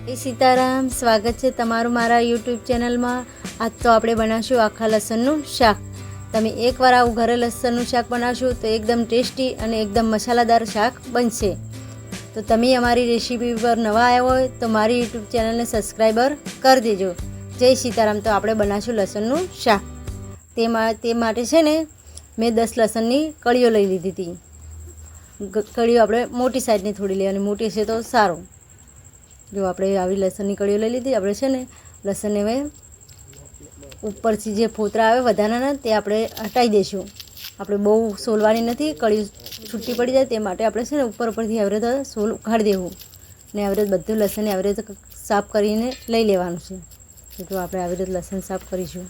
જય સીતારામ, સ્વાગત છે તમારું મારા યુટ્યુબ ચેનલમાં। આજ તો આપણે બનાવશું આખા લસણનું શાક। તમે એકવાર આવું ઘરે લસણનું શાક બનાવશો તો એકદમ ટેસ્ટી અને એકદમ મસાલાદાર શાક બનશે। તો તમે અમારી રેસીપી પર નવા આવ્યા હોય તો મારી યુટ્યુબ ચેનલને સબસ્ક્રાઈબર કરી દેજો। જય સીતારામ। તો આપણે બનાવશું લસણનું શાક। તે માટે છે ને મેં 10 લસણની કળીઓ લઈ લીધી હતી। કળીઓ આપણે મોટી સાઈઝની થોડી લેવાની, મોટી છે તો સારું। जो આપણે આવી લસણની કળીઓ લઈ લીધી। આપણે છે ને લસણને હવે ઉપરથી જે ફોતરા આવે વધારાના તે આપણે હટાવી દઈશું। આપણે બહુ સોલવાની નથી, કળી છૂટી પડી જાય તે માટે આપણે છે ને ઉપરથી આવી રીતે સોલ ઉખાડી દેવું ને આવી રીતે બધું લસણને આવી રીતે સાફ કરીને લઈ લેવાનું છે। તો આપણે આવી રીતે લસણ સાફ કરીશું।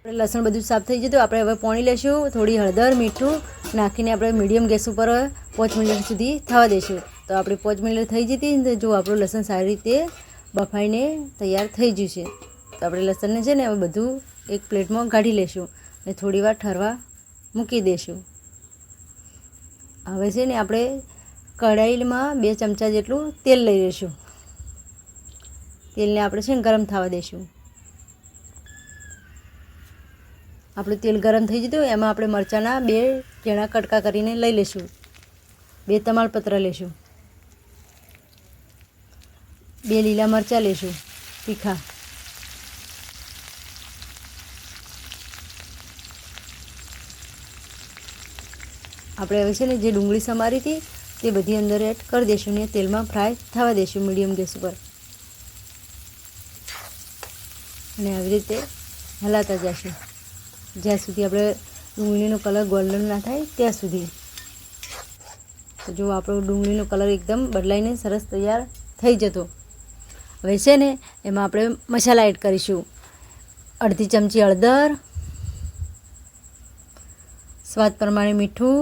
લસણ બધું સાફ થઈ જતું। આપણે હવે પાણી લઈશું, થોડી હળદર મીઠું નાખીને આપણે મીડિયમ ગેસ ઉપર 5 મિનિટ સુધી થવા દઈશું। તો આપણે 5 મિનિટ થઈ જતી તો જો આપણું લસણ સારી રીતે બફાઈને તૈયાર થઈ ગયું છે। તો આપણે લસણને છે ને હવે બધું એક પ્લેટમાં કાઢી લઈશું અને થોડી વાર ઠરવા મૂકી દઈશું। હવે છે ને આપણે કઢાઈમાં 2 ચમચા જેટલું તેલ લઈ લઈશું। તેલને આપણે છે ને ગરમ થવા દઈશું। આપણું તેલ ગરમ થઈ જતું એમાં આપણે મરચાંના 2 ઝીણા કટકા કરીને લઈ લઈશું। 2 તમાલપત્ર લઈશું, 2 લીલા મરચાં લઈશું તીખા, આપણે હવે છે ને જે ડુંગળી સમારી હતી તે બધી અંદર એડ કરી દઈશું ને તેલમાં ફ્રાય થવા દઈશું મીડિયમ ગેસ ઉપર અને આવી રીતે હલાતા જઈશું જ્યાં સુધી આપણે ડુંગળીનો કલર ગોલ્ડન ના થાય ત્યાં સુધી। તો જો આપણો ડુંગળીનો કલર એકદમ બદલાઈને સરસ તૈયાર થઈ જતો। હવે છે ને એમાં આપણે મસાલા એડ કરીશું। અડધી ચમચી હળદર, સ્વાદ પ્રમાણે મીઠું,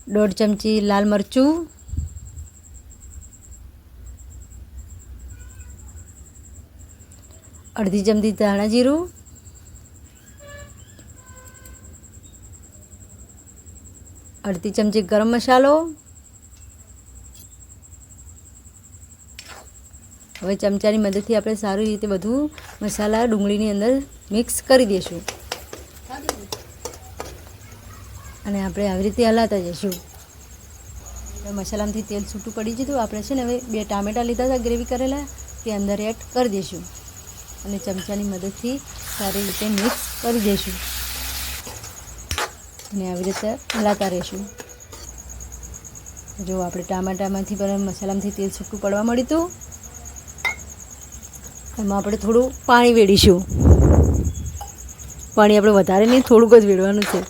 1.5 ચમચી લાલ મરચું, અડધી ચમચી ધાણા જીરું, અડધી ચમચી ગરમ મસાલો। હવે ચમચાની મદદથી આપણે સારી રીતે બધું મસાલા ડુંગળીની અંદર મિક્સ કરી દઈશું અને આપણે આવી રીતે હલાતા જઈશું। મસાલામાંથી તેલ છૂટું પડી જતું। આપણે છે ને હવે 2 ટામેટાં લીધા હતા ગ્રેવી કરેલા, તે અંદર એડ કરી દઈશું અને ચમચાની મદદથી સારી રીતે મિક્સ કરી દઈશું અને આવી રીતે હલાતા રહીશું। જો આપણે ટામેટામાંથી પણ મસાલામાંથી તેલ છૂટું પડવા મળ્યું હતું એમાં આપણે થોડું પાણી વેડીશું। પાણી આપણે વધારે નહીં, થોડુંક જ વેડવાનું છે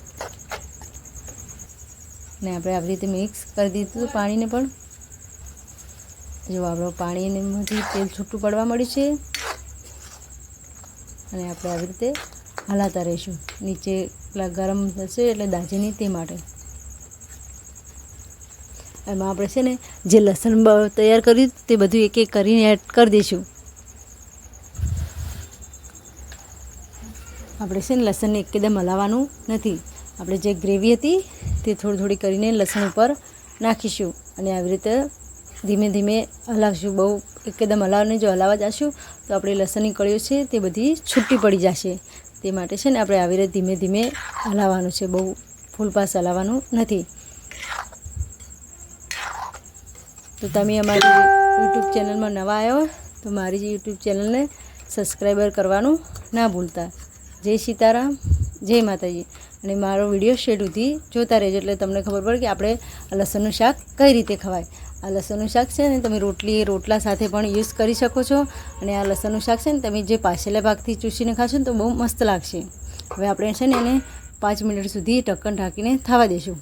ને આપણે આવી રીતે મિક્સ કરી દીધું પાણીને પણ। જો આપણું પાણીમાંથી તેલ છૂટું પડવા મળ્યું છે અને આપણે આવી રીતે હલાતા રહીશું નીચે ગરમ થશે એટલે દાજે નહીં તે માટે। એમાં આપણે છે ને જે લસણ તૈયાર કર્યું તે બધું એક એક કરીને એડ કરી દઈશું। આપણે છે ને લસણને એકદમ હલાવવાનું નથી। આપણે જે ગ્રેવી હતી તે થોડી થોડી કરીને લસણ ઉપર નાખીશું અને આવી રીતે ધીમે ધીમે હલાવશું। બહુ એકદમ હલાવવાની, જો હલાવવા જશું તો આપણી લસણની કળીઓ છે તે બધી છૂટી પડી જશે। તે માટે છે ને આપણે આવી રીતે ધીમે ધીમે હલાવવાનું છે, બહુ ફૂલ પાસ હલાવવાનું નથી। તો તમે અમારી યુટ્યુબ ચેનલમાં નવા આવ્યો તો મારી યુટ્યુબ ચેનલને સબસ્ક્રાઈબર કરવાનું ના ભૂલતા। જય સીતારામ, જય માતાજી। અને મારો વિડીયો શેડ સુધી જોતા રહેજો એટલે તમને ખબર પડે કે આપણે લસણનું શાક કઈ રીતે ખવાય। આ લસણનું શાક છે ને તમે રોટલા સાથે પણ યુઝ કરી શકો છો અને આ લસણનું શાક છે ને તમે જે પાછળના ભાગથી ચૂસીને ખાશો ને તો બહુ મસ્ત લાગશે। હવે આપણે છે ને એને 5 મિનિટ સુધી ઢક્કન ઢાંકીને થવા દઈશું।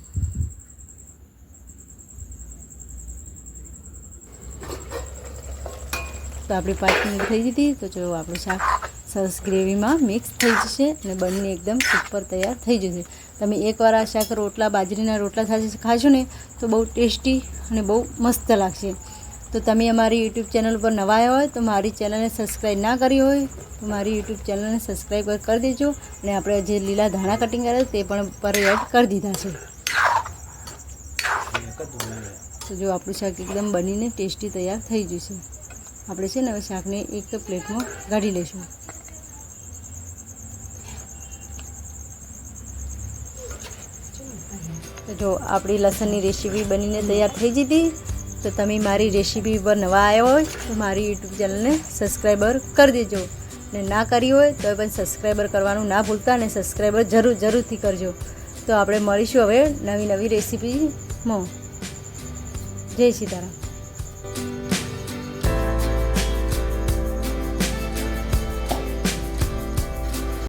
તો આપણી 5 મિનિટ થઈ જતી તો જો આપણું શાક સરસ ગ્રેવીમાં મિક્સ થઈ જશે અને બનીને એકદમ સુપર તૈયાર થઈ જશે। તમે એકવાર આ શાક બાજરીના રોટલા સાથે ખાશો ને તો બહુ ટેસ્ટી અને બહુ મસ્ત લાગશે। તો તમે અમારી યુટ્યુબ ચેનલ પર નવા આવ્યા હોય તો મારી ચેનલને સબસ્ક્રાઈબ ના કરી હોય તો મારી યુટ્યુબ ચેનલને સબસ્ક્રાઈબ કરી દેજો અને આપણે જે લીલા ધાણા કટિંગ કર્યા તે પણ પર એડ કરી દીધા છે. તો જો આપણું શાક એકદમ બનીને ટેસ્ટી તૈયાર થઈ ગયું છે. આપણે છે ને હવે શાકને એક પ્લેટમાં કાઢી લઈશું. તો જો આપણી લસણની રેસીપી બનીને તૈયાર થઈ જતી. તો તમે મારી રેસીપી પર નવા આવ્યા હોય તો મારી યુટ્યુબ ચેનલને સબસ્ક્રાઈબર કરી દેજો ને ના કરી હોય તો પણ સબસ્ક્રાઈબર કરવાનું ના ભૂલતા અને સબસ્ક્રાઈબર જરૂરથી કરજો. તો આપણે મળીશું હવે નવી રેસીપીમાં. જય સીતારામ.